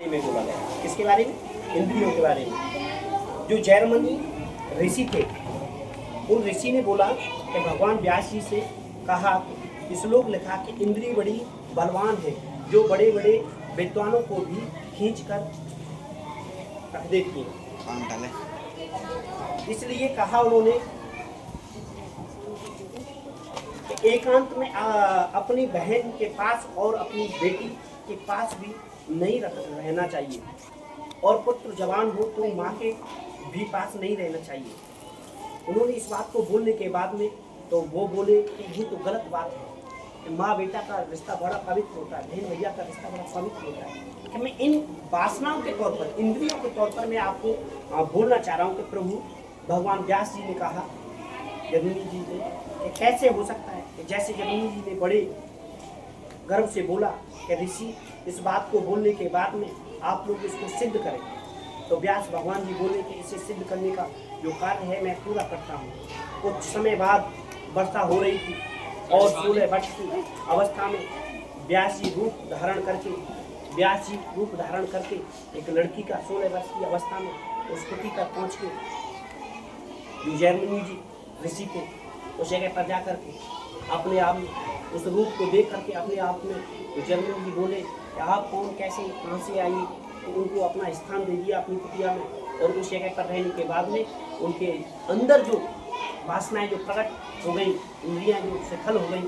में बोला गया। किसके बारे में? इंद्रियों के बारे में। जो जर्मनी ऋषि थे, उन ऋषि ने बोला कि भगवान व्यास जी से कहा, श्लोक लिखा कि इंद्रिय बड़ी बलवान है, जो बड़े बड़े विद्वानों को भी खींच कर रख देती है। इसलिए कहा उन्होंने कि एकांत में अपनी बहन के पास और अपनी बेटी के पास भी नहीं रहना चाहिए, और पुत्र जवान हो तो माँ के भी पास नहीं रहना चाहिए। उन्होंने इस बात को बोलने के बाद में तो वो बोले कि ये तो गलत बात है, माँ बेटा का रिश्ता बड़ा पवित्र होता है, बहन भैया का रिश्ता बड़ा पवित्र होता है। कि मैं इन वासनाओं के तौर पर, इंद्रियों के तौर पर मैं आपको बोलना चाह रहा हूँ कि प्रभु भगवान व्यास जी ने कहा जगन्नी जी से कि कैसे हो सकता है कि जैसे जगन्नी जी ने बड़े गर्व से बोला कि ऋषि इस बात को बोलने के बाद में आप लोग इसको सिद्ध करें, तो व्यास भगवान जी बोले कि इसे सिद्ध करने का जो कार्य है मैं पूरा करता हूँ। कुछ समय बाद वर्षा हो रही थी और 16 वर्ष की अवस्था में व्यास जी रूप धारण करके एक लड़की का 16 वर्ष की अवस्था में उस कुटी तक पहुँच के जो जर्मनी जी ऋषि थे उस जगह पर जा करके अपने आप में उस रूप को देख करके अपने आप में जर्मनी जी बोले कि आप कौन, कैसे, कहाँ से आई, तो उनको अपना स्थान दे दिया अपनी कुटिया में। और उस जगह पर रहने के बाद में उनके अंदर जो वासनाएं जो प्रकट हो गई, इंद्रियां जो सफल हो गई,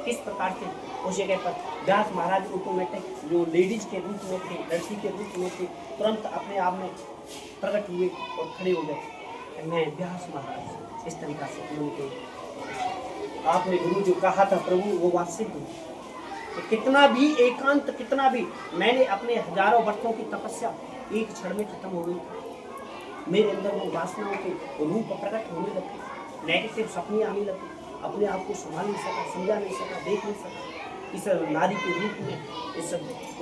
किस प्रकार से उस जगह पर व्यास महाराज ऑटोमेटिक जो लेडीज के रूप में थे, लड़की के रूप में थे, तुरंत अपने आप में प्रकट हुए और खड़े हो गए। मैं व्यास महाराज, इस तरीका से उन्होंने आपने गुरु जो कहा था प्रभु वो बात सिद्ध हुई। तो कितना भी एकांत, कितना भी मैंने अपने हजारों वर्षों की तपस्या एक क्षण में खत्म हो गई। मेरे अंदर वो वासनाओं के रूप प्रकट होने लगे, नेगेटिव सपने आने लगे, अपने आप को संभाल नहीं सका, समझा नहीं सका, देख नहीं सका। इस नारी के रूप में इस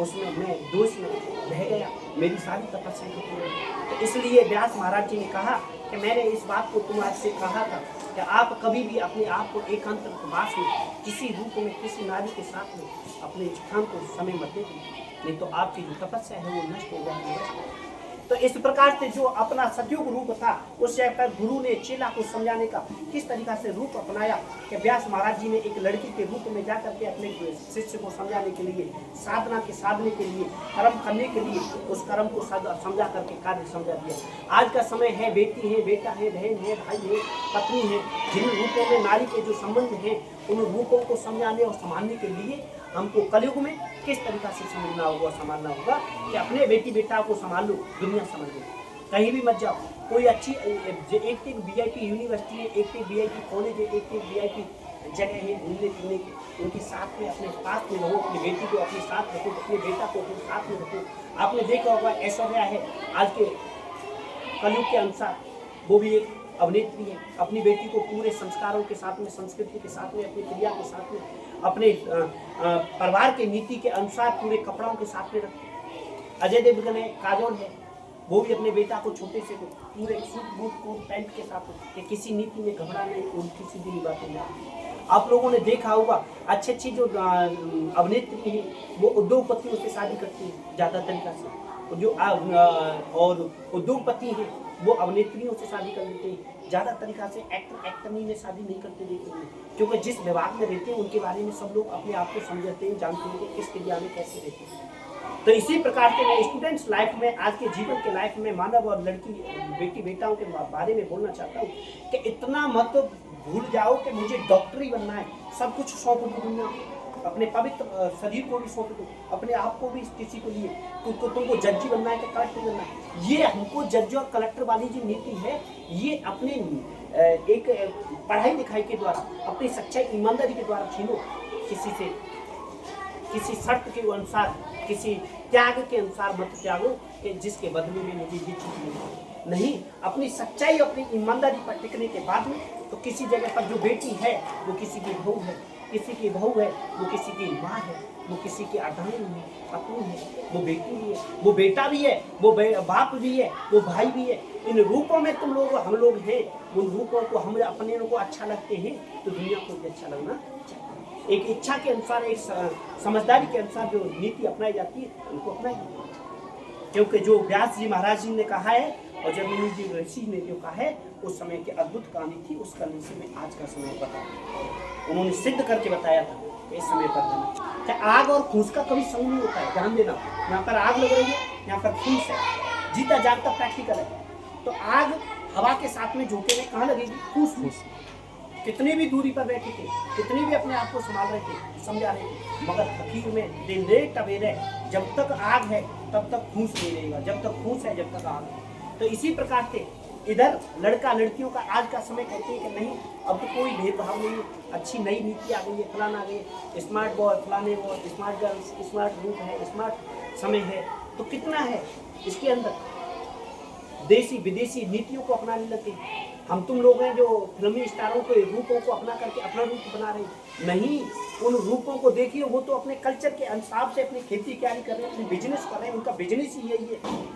उसमें मैं दोष में बह गया, मेरी सारी तपस्या खत्म हो गई। तो इसलिए व्यास महाराज जी ने कहा कि मैंने इस बात को तुम्हारे से कहा था कि आप कभी भी अपने आप को एकांत वास में किसी रूप में किसी नारी के साथ में अपने स्थान को समय मत दे, नहीं तो आपकी जो तपस्या है वो नष्ट हो जाएगी। तो इस प्रकार से जो अपना सतयुग रूप था उस जगह पर गुरु ने चेला को समझाने का किस तरीका से रूप अपनाया कि व्यास महाराज जी ने एक लड़की के रूप में जाकर के अपने शिष्य को समझाने के लिए, साधना के साधने के लिए, कर्म करने के लिए उस कर्म को समझा करके कार्य समझा दिया। आज का समय है, बेटी है, बेटा है, बहन है, भाई है, पत्नी है, जिन रूपों में नारी के जो संबंध हैं उन रूपों को समझाने और संभालने के लिए हमको कलयुग में किस तरीका से समझना होगा, संभालना होगा कि अपने बेटी बेटा को संभाल लो, दुनिया समझ लो, कहीं भी मत जाओ। कोई अच्छी एक VIP यूनिवर्सिटी है, एक VIP कॉलेज है, एक VIP जगह है घूमने फिरने की, उनके साथ में अपने पास में रहो, अपनी बेटी को अपने साथ रखो, अपने बेटा को अपने साथ में रखो। आपने देखा होगा ऐश्वर्या है आज के कलयुग के अनुसार, वो भी एक अभिनेत्री है, अपनी बेटी को पूरे संस्कारों के साथ में, संस्कृति के साथ में, अपनी क्रिया के साथ में, अपने परिवार के नीति के अनुसार पूरे कपड़ों के साथ में रखती। अजय देवगन है, काजोल है, वो भी अपने बेटा को छोटे से पूरे सूट बूट कोट पैंट के साथ कि किसी नीति में घबरा नहीं, उनकी सीधी बातें नहीं। आप लोगों ने देखा होगा अच्छी अच्छी जो अभिनेत्री है वो उद्योगपतियों से शादी करती है ज़्यादा तरीका से, जो और उद्योगपति हैं वो अभिनेत्रियों से शादी कर लेते हैं ज़्यादा तरीका से। एक्टरनी ने शादी नहीं करते देखे हैं, क्योंकि जिस विभाग में रहते हैं उनके बारे में सब लोग अपने आप को समझते हैं, जानते हैं कि किस क्रिया में कैसे रहते हैं। तो इसी प्रकार से मैं स्टूडेंट्स लाइफ में, आज के जीवन के लाइफ में मानव और लड़की बेटी बेटाओं के बारे में बोलना चाहता हूँ कि इतना मत भूल जाओ कि मुझे डॉक्टर ही बनना है, सब कुछ सौंप दो दुनिया, अपने पवित्र शरीर को भी सौंप दो, अपने आप को भी किसी को लिए तुमको जज बनना है कि कलेक्टर बनना है। ये हमको जज और कलेक्टर वाली जो नीति है ये अपने एक पढ़ाई लिखाई के द्वारा, अपनी सच्चाई ईमानदारी के द्वारा छीनो, किसी से किसी शर्त के अनुसार, किसी त्याग के अनुसार मत त्यागो कि जिसके बदले में मुझे ये चीज मिले। नहीं, अपनी सच्चाई, अपनी ईमानदारी पर टिकने के बाद में तो किसी जगह पर जो बेटी है वो किसी की बहू है, किसी की बहू है वो किसी की माँ है, वो किसी की अर्धांगिनी है, पत्नी है, वो बेटी भी है, वो बेटा भी है, वो बाप भी है, वो भाई भी है। इन रूपों में तुम लोग, हम लोग हैं, उन रूपों को हम अपने को अच्छा लगते हैं तो दुनिया को भी अच्छा लगना चाहिए। एक इच्छा के अनुसार, एक समझदारी के अनुसार जो नीति अपनाई जाती है उनको अपनाइए। क्योंकि जो व्यास जी महाराज जी ने कहा है और जर्मनी जी ऋषि ने जो कहा है उस समय की अद्भुत कहानी थी, उस कहानी से मैं आज का समय बता, उन्होंने सिद्ध करके बताया था कि इस समय पर देना। क्या आग और फूस का कभी संग नहीं होता है, ध्यान देना। यहाँ पर आग लग रही है, यहाँ पर फूस है, जीता जागता प्रैक्टिकल है। तो आग हवा के साथ में झोंके में कहाँ लगेगी, फूस फूस। कितनी भी दूरी पर बैठे थे, कितनी भी अपने आप को संभाल रहे थे, समझा रहे थे, मगर फकीर में दिन लेट टवेरे, जब तक आग है तब तक फूस नहीं रहेगा, जब तक फूस है जब तक आग है। तो इसी प्रकार से इधर लड़का लड़कियों का आज का समय कहते हैं कि नहीं, अब तो कोई भेदभाव नहीं है, अच्छी नई नीति आ गई है, फलाना आ गई, स्मार्ट बॉय, फलाने boy, smart girls, smart group है, स्मार्ट समय है। तो कितना है इसके अंदर, देसी विदेशी नीतियों को अपनाने लगे। हम तुम लोग हैं जो फिल्मी स्टारों के रूपों को अपना करके अपना रूप बना रहे हैं। नहीं, उन रूपों को देखिए, वो तो अपने कल्चर के हिसाब से अपनी खेती क्यारी कर रहे हैं, अपनी बिजनेस कर रहे हैं। उनका बिजनेस ही यही है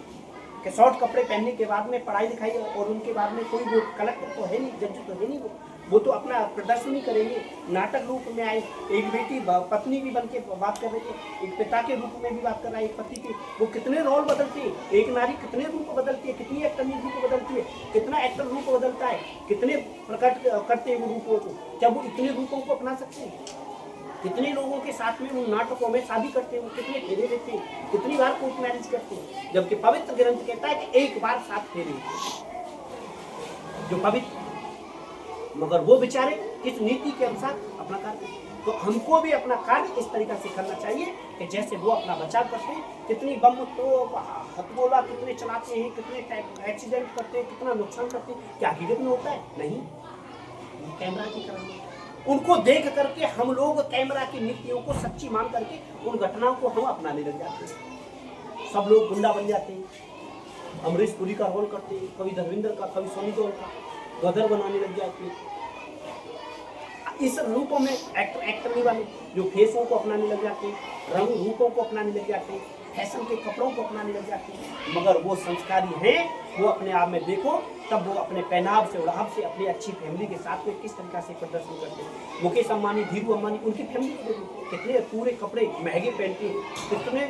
कि शॉर्ट कपड़े पहनने के बाद में पढ़ाई लिखाई और उनके बाद में कोई वो कलेक्टर तो है नहीं, जज तो है नहीं, वो तो अपना प्रदर्शन ही करेंगे। नाटक रूप में आए, एक बेटी पत्नी भी बन के बात कर रही है, एक पिता के रूप में भी बात कर रहा है, एक पति के, वो कितने रोल बदलती है, एक नारी कितने रूप बदलती है, कितनी एक्टर रूप बदलती है, कितना एक्टर रूप बदलता है, कितने प्रकट करते हैं वो रूपों को। क्या वो इतने रूपों को अपना सकते हैं? कितने लोगों के साथ में उन नाटकों में शादी करते हैं, कितने फेरे लेते हैं, कितनी बार कोर्ट मैरिज करते हैं, जबकि पवित्र ग्रंथ कहता है कि एक बार 7 फेरे जो पवित्र, मगर वो बेचारे इस नीति के अनुसार अपना कार्य। तो हमको भी अपना कार्य इस तरीका से करना चाहिए कि जैसे वो अपना बचाव करते हैं। कितनी बम तो हथगोला कितने चलाते हैं, कितने एक्सीडेंट करते हैं, कितना नुकसान करते हैं, क्या हकीकत में होता है? नहीं, कैमरा की तरह उनको देख करके हम लोग कैमरा की नीतियों को सच्ची मान करके उन घटनाओं को हम अपनाने लग जाते हैं। सब लोग गुंडा बन जाते हैं, अमरीश पुरी का रोल करते हैं, कभी धर्मेंद्र का, कभी सोनी देओल का, गदर बनाने लग जाते हैं। इस रूपों में एक्टर नहीं वाले जो फेसों को अपनाने लग जाते हैं, रंग रूपों को अपनाने लग जाते हैं, फैशन के कपड़ों को अपनाने लग जाते हैं, मगर वो संस्कारी हैं। वो अपने आप में देखो, तब वो अपने पहनाव से, उड़ाव से, अपनी अच्छी फैमिली के साथ में किस तरीका से प्रदर्शन करते हैं। मुकेश अंबानी, धीरू अंबानी, उनकी फैमिली को देखो, कितने पूरे कपड़े महंगे पहनते हैं, कितने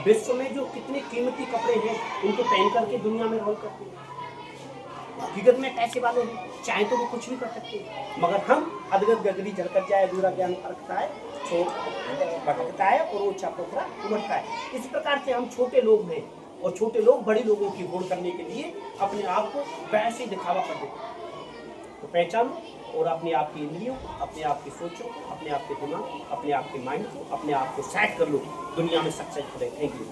विश्व में जो कितने कीमती कपड़े हैं उनको पहन करके दुनिया में रोल करते हैं। हकीकत में पैसे वाले हैं, चाहे तो वो कुछ भी कर सकते हैं, मगर हम अदगत गगरी झलकत जाए, अधूरा ज्ञान परखता है, भटकता है और वो पोखरा उमड़ता है। इस प्रकार से हम छोटे लोग हैं और छोटे लोग बड़े लोगों की होड़ करने के लिए अपने आप को वैसे दिखावा कर देते हैं। तो पहचानो और अपने आप की इंद्रियों, अपने आप की सोचों, अपने आप के दिमाग, अपने आप के माइंड को, अपने आप को सेट कर लो, दुनिया में सक्सेस करें। Thank you.